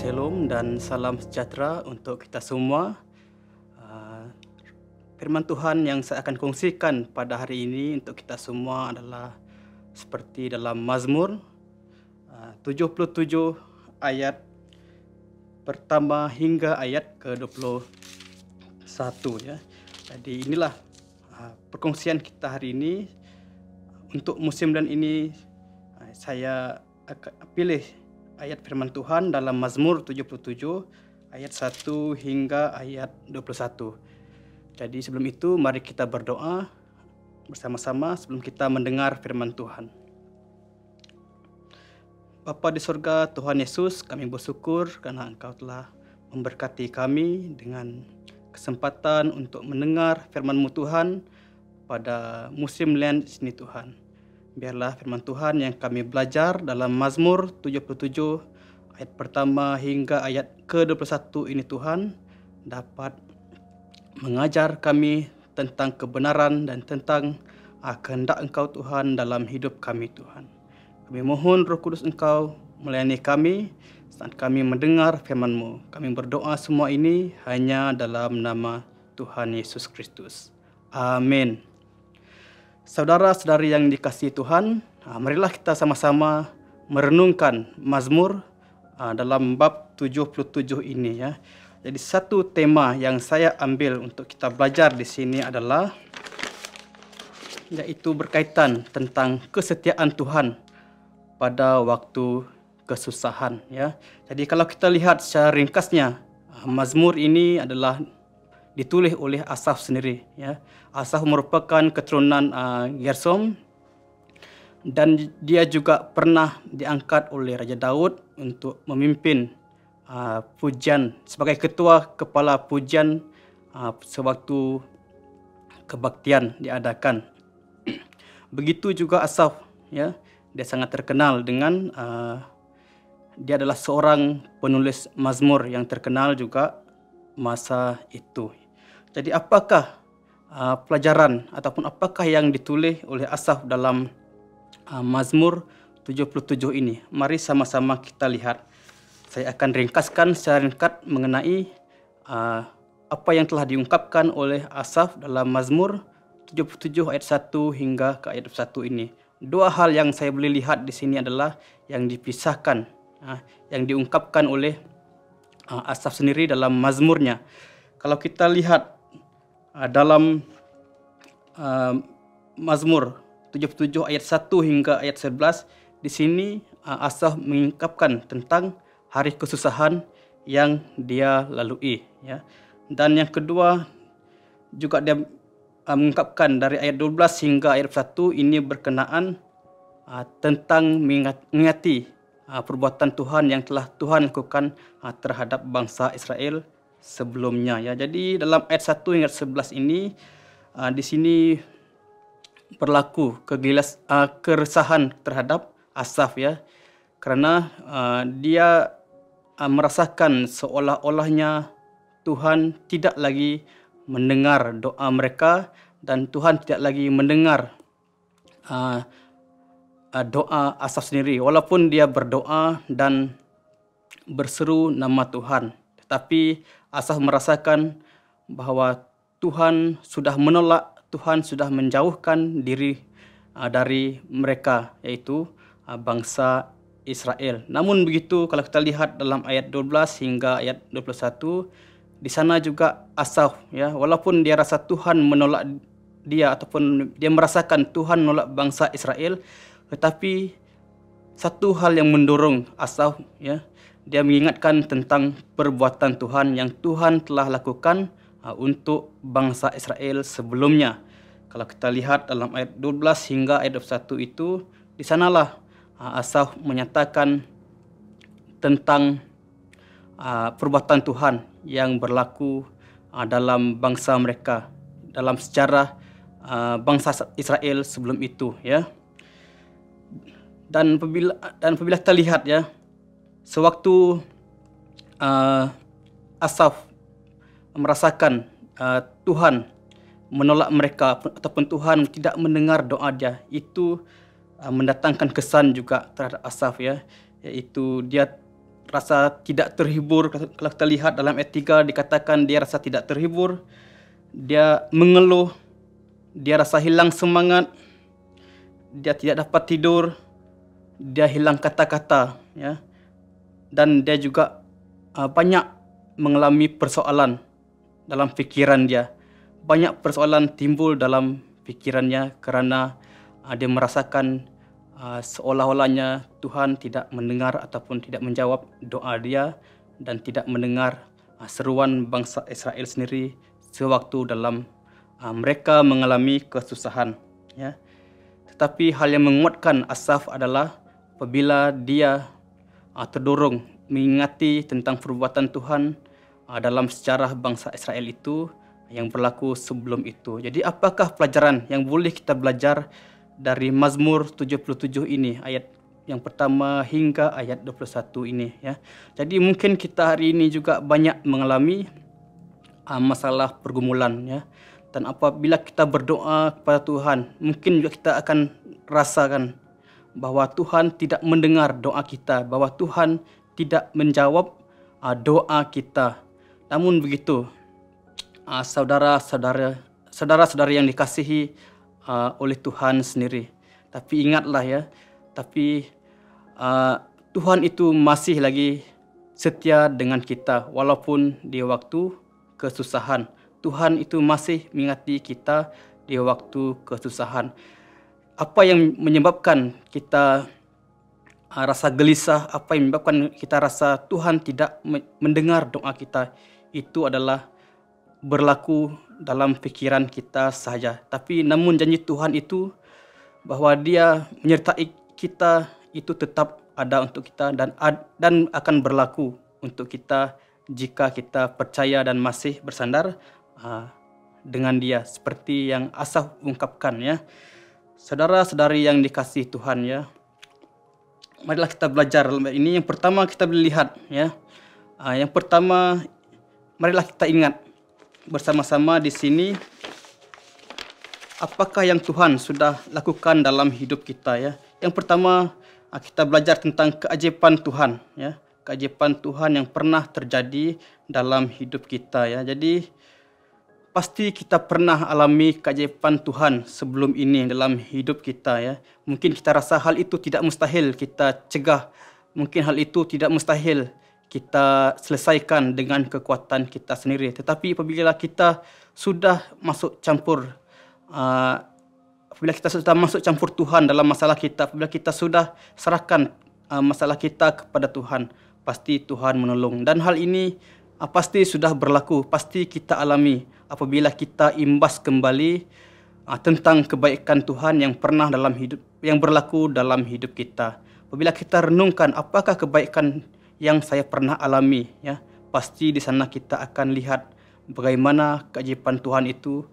Shalom dan salam sejahtera untuk kita semua. Firman Tuhan yang saya akan kongsikan pada hari ini untuk kita semua adalah seperti dalam Mazmur 77 ayat pertama hingga ayat ke-21 ya. Jadi inilah perkongsian kita hari ini. Untuk musim bulan ini saya akan pilih ayat firman Tuhan dalam Mazmur 77 ayat 1 hingga ayat 21. Jadi sebelum itu mari kita berdoa bersama-sama sebelum kita mendengar firman Tuhan. Bapa di surga, Tuhan Yesus, kami bersyukur karena Engkau telah memberkati kami dengan kesempatan untuk mendengar firman-Mu Tuhan pada musim lent ini Tuhan. Biarlah firman Tuhan yang kami belajar dalam Mazmur 77 ayat pertama hingga ayat ke-21 ini Tuhan dapat mengajar kami tentang kebenaran dan tentang kehendak Engkau Tuhan dalam hidup kami Tuhan. Kami mohon Roh Kudus Engkau melayani kami saat kami mendengar firman-Mu. Kami berdoa semua ini hanya dalam nama Tuhan Yesus Kristus. Amin. Saudara-saudari yang dikasihi Tuhan, marilah kita sama-sama merenungkan Mazmur dalam bab 77 ini ya. Jadi satu tema yang saya ambil untuk kita belajar di sini adalah yaitu berkaitan tentang kesetiaan Tuhan pada waktu kesusahan ya. Jadi kalau kita lihat secara ringkasnya, Mazmur ini adalah ditulis oleh Asaf sendiri ya. Asaf merupakan keturunan Gersom dan dia juga pernah diangkat oleh Raja Daud untuk memimpin pujian sebagai ketua kepala pujian sewaktu kebaktian diadakan. Begitu juga Asaf ya, dia sangat terkenal dengan dia adalah seorang penulis Mazmur yang terkenal juga masa itu. Jadi apakah pelajaran ataupun apakah yang ditulis oleh Asaf dalam Mazmur 77 ini? Mari sama-sama kita lihat. Saya akan ringkaskan secara ringkas mengenai apa yang telah diungkapkan oleh Asaf dalam Mazmur 77 ayat 1 hingga ke ayat 1 ini. Dua hal yang saya boleh lihat di sini adalah yang dipisahkan, yang diungkapkan oleh Asaf sendiri dalam Mazmurnya. Kalau kita lihat dalam Mazmur 77 ayat 1 hingga ayat 11, di sini Asaf mengungkapkan tentang hari kesusahan yang dia lalui ya. Dan yang kedua juga dia mengungkapkan dari ayat 12 hingga ayat 1 ini berkenaan tentang mengingati perbuatan Tuhan yang telah Tuhan lakukan terhadap bangsa Israel sebelumnya ya. Jadi dalam ayat 1 hingga 11 ini di sini berlaku keresahan terhadap Asaf ya. Karena dia merasakan seolah-olahnya Tuhan tidak lagi mendengar doa mereka dan Tuhan tidak lagi mendengar doa Asaf sendiri walaupun dia berdoa dan berseru nama Tuhan. Tetapi Asaf merasakan bahwa Tuhan sudah menolak, Tuhan sudah menjauhkan diri dari mereka, yaitu bangsa Israel. Namun begitu kalau kita lihat dalam ayat 12 hingga ayat 21, di sana juga Asaf ya, walaupun dia rasa Tuhan menolak dia ataupun dia merasakan Tuhan menolak bangsa Israel, tetapi satu hal yang mendorong Asaf ya, dia mengingatkan tentang perbuatan Tuhan yang Tuhan telah lakukan untuk bangsa Israel sebelumnya. Kalau kita lihat dalam ayat 12 hingga ayat 21 itu, di sanalah Asaf menyatakan tentang perbuatan Tuhan yang berlaku dalam bangsa mereka, dalam sejarah bangsa Israel sebelum itu ya. Dan apabila kita lihat ya, sewaktu Asaf merasakan Tuhan menolak mereka ataupun Tuhan tidak mendengar doa dia, itu mendatangkan kesan juga terhadap Asaf ya, yaitu dia rasa tidak terhibur. Kalau kita lihat dalam ayat 3 dikatakan dia rasa tidak terhibur, dia mengeluh, dia rasa hilang semangat, dia tidak dapat tidur, dia hilang kata-kata, ya. Dan dia juga banyak mengalami persoalan dalam fikiran dia. Banyak persoalan timbul dalam fikirannya kerana dia merasakan seolah-olahnya Tuhan tidak mendengar ataupun tidak menjawab doa dia dan tidak mendengar seruan bangsa Israel sendiri sewaktu dalam mereka mengalami kesusahan, ya. Tetapi hal yang menguatkan Asaf adalah apabila dia terdorong mengingati tentang perbuatan Tuhan dalam sejarah bangsa Israel itu yang berlaku sebelum itu. Jadi apakah pelajaran yang boleh kita belajar dari Mazmur 77 ini, ayat yang pertama hingga ayat 21 ini, ya. Jadi mungkin kita hari ini juga banyak mengalami masalah pergumulan, ya. Dan apabila kita berdoa kepada Tuhan, mungkin juga kita akan rasakan bahwa Tuhan tidak mendengar doa kita, bahwa Tuhan tidak menjawab doa kita. Namun begitu, saudara-saudara yang dikasihi oleh Tuhan sendiri. Tapi ingatlah, ya, Tuhan itu masih lagi setia dengan kita walaupun di waktu kesusahan. Tuhan itu masih mengingati kita di waktu kesusahan. Apa yang menyebabkan kita rasa gelisah, apa yang menyebabkan kita rasa Tuhan tidak mendengar doa kita, itu adalah berlaku dalam fikiran kita sahaja. Tapi namun janji Tuhan itu bahwa Dia menyertai kita itu tetap ada untuk kita dan akan berlaku untuk kita jika kita percaya dan masih bersandar dengan Dia, seperti yang Asaf ungkapkan, ya. Saudara-saudari yang dikasihi Tuhan, ya, marilah kita belajar ini. Yang pertama kita boleh lihat, ya. Yang pertama, marilah kita ingat bersama-sama di sini apakah yang Tuhan sudah lakukan dalam hidup kita, ya. Yang pertama, kita belajar tentang keajaiban Tuhan, ya. Keajaiban Tuhan yang pernah terjadi dalam hidup kita, ya. Jadi pasti kita pernah alami keajaiban Tuhan sebelum ini dalam hidup kita, ya. Mungkin kita rasa hal itu tidak mustahil kita cegah. Mungkin hal itu tidak mustahil kita selesaikan dengan kekuatan kita sendiri. Tetapi apabila kita sudah masuk campur, apabila kita sudah masuk campur Tuhan dalam masalah kita, apabila kita sudah serahkan masalah kita kepada Tuhan, pasti Tuhan menolong. Dan hal ini pasti sudah berlaku, pasti kita alami apabila kita imbas kembali tentang kebaikan Tuhan yang pernah yang berlaku dalam hidup kita. Apabila kita renungkan apakah kebaikan yang saya pernah alami, ya, pasti di sana kita akan lihat bagaimana keajaiban Tuhan itu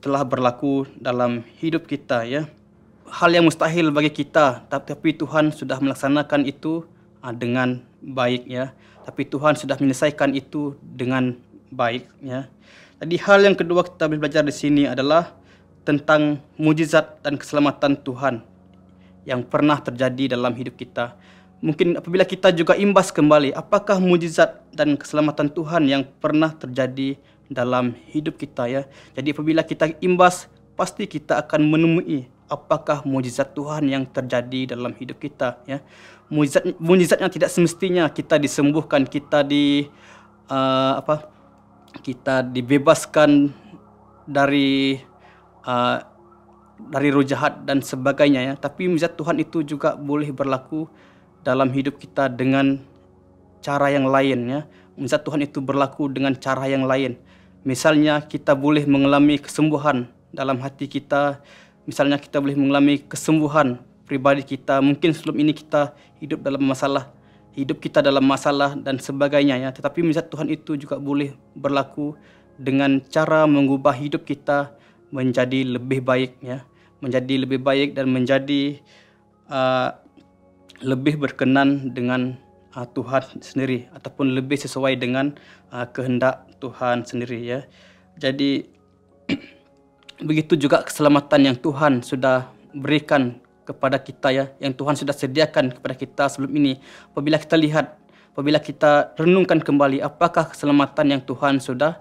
telah berlaku dalam hidup kita, ya. Hal yang mustahil bagi kita, tapi Tuhan sudah melaksanakan itu dengan baik, ya. Tapi Tuhan sudah menyelesaikan itu dengan baik, ya. Jadi hal yang kedua kita belajar di sini adalah tentang mujizat dan keselamatan Tuhan yang pernah terjadi dalam hidup kita. Mungkin apabila kita juga imbas kembali, apakah mujizat dan keselamatan Tuhan yang pernah terjadi dalam hidup kita, ya. Jadi apabila kita imbas, pasti kita akan menemui apakah mujizat Tuhan yang terjadi dalam hidup kita, ya. Mujizatnya tidak semestinya kita disembuhkan, kita kita dibebaskan dari roh jahat dan sebagainya, ya. Tapi mujizat Tuhan itu juga boleh berlaku dalam hidup kita dengan cara yang lain, ya. Mujizat Tuhan itu berlaku dengan cara yang lain. Misalnya kita boleh mengalami kesembuhan dalam hati kita. Misalnya kita boleh mengalami kesembuhan pribadi kita. Mungkin sebelum ini kita hidup kita dalam masalah dan sebagainya, ya. Tetapi mujizat Tuhan itu juga boleh berlaku dengan cara mengubah hidup kita menjadi lebih baik, ya. Menjadi lebih baik dan menjadi lebih berkenan dengan Tuhan sendiri, ataupun lebih sesuai dengan kehendak Tuhan sendiri, ya. Jadi begitu juga keselamatan yang Tuhan sudah berikan kepada kita, ya, yang Tuhan sudah sediakan kepada kita sebelum ini. Apabila kita lihat apabila kita renungkan kembali apakah keselamatan yang Tuhan sudah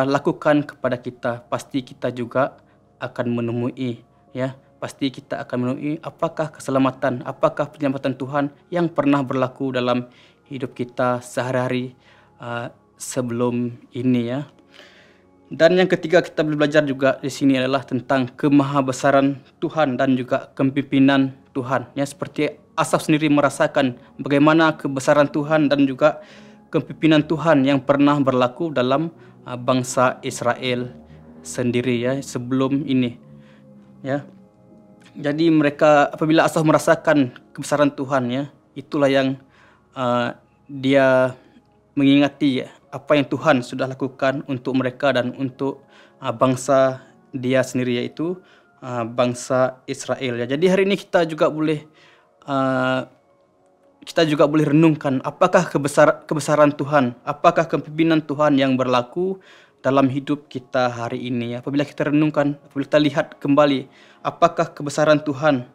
lakukan kepada kita, pasti kita juga akan menemui, ya, pasti kita akan menemui apakah keselamatan, apakah penyelamatan Tuhan yang pernah berlaku dalam hidup kita sehari-hari sebelum ini, ya. Dan yang ketiga kita belajar juga di sini adalah tentang kemahabesaran Tuhan dan juga kepimpinan Tuhan, ya, seperti Asaf sendiri merasakan bagaimana kebesaran Tuhan dan juga kepimpinan Tuhan yang pernah berlaku dalam bangsa Israel sendiri, ya, sebelum ini, ya. Jadi mereka, apabila Asaf merasakan kebesaran Tuhan, ya, itulah yang dia mengingati, ya, apa yang Tuhan sudah lakukan untuk mereka dan untuk bangsa dia sendiri, yaitu bangsa Israel, ya. Jadi hari ini kita juga boleh renungkan apakah kebesaran Tuhan, apakah kepimpinan Tuhan yang berlaku dalam hidup kita hari ini, ya. Apabila kita renungkan, apabila kita lihat kembali apakah kebesaran Tuhan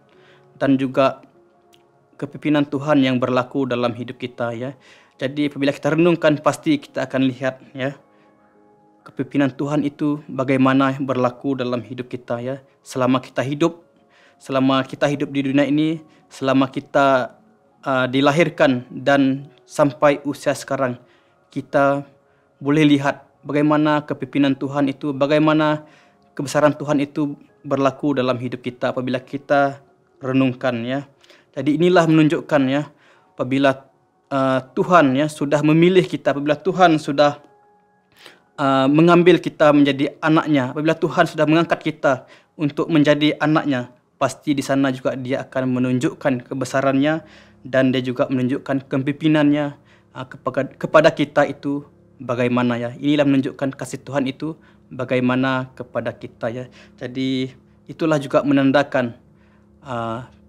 dan juga kepimpinan Tuhan yang berlaku dalam hidup kita, ya. Jadi apabila kita renungkan, pasti kita akan lihat, ya, kepimpinan Tuhan itu bagaimana berlaku dalam hidup kita, ya. Selama kita hidup di dunia ini, selama kita dilahirkan dan sampai usia sekarang, kita boleh lihat bagaimana kepimpinan Tuhan itu, bagaimana kebesaran Tuhan itu berlaku dalam hidup kita apabila kita renungkan, ya. Jadi inilah menunjukkan, ya, apabila Tuhan, ya, sudah memilih kita, apabila Tuhan sudah mengambil kita menjadi anaknya, apabila Tuhan sudah mengangkat kita untuk menjadi anaknya, pasti di sana juga dia akan menunjukkan kebesarannya dan dia juga menunjukkan kepimpinannya kepada kita itu bagaimana, ya. Inilah menunjukkan kasih Tuhan itu bagaimana kepada kita, ya. Jadi itulah juga menandakan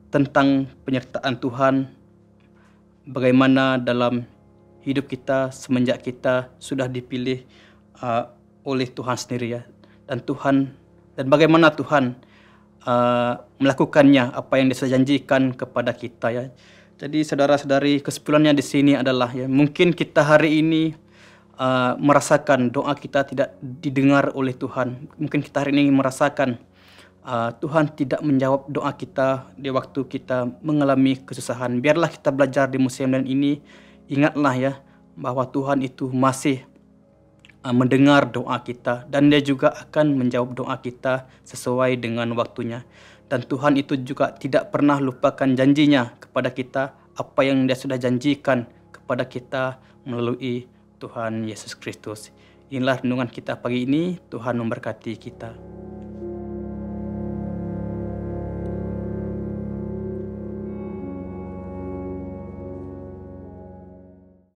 tentang penyertaan Tuhan bagaimana dalam hidup kita semenjak kita sudah dipilih oleh Tuhan sendiri, ya. Dan bagaimana Tuhan melakukannya, apa yang Dia sudah janjikan kepada kita, ya. Jadi saudara-saudari, kesimpulannya di sini adalah, ya, mungkin kita hari ini merasakan doa kita tidak didengar oleh Tuhan. Mungkin kita hari ini merasakan Tuhan tidak menjawab doa kita di waktu kita mengalami kesusahan. Biarlah kita belajar di musim ini, ingatlah, ya, bahwa Tuhan itu masih mendengar doa kita dan Dia juga akan menjawab doa kita sesuai dengan waktunya. Dan Tuhan itu juga tidak pernah lupakan janjinya kepada kita, apa yang Dia sudah janjikan kepada kita melalui Tuhan Yesus Kristus. Inilah renungan kita pagi ini. Tuhan memberkati kita.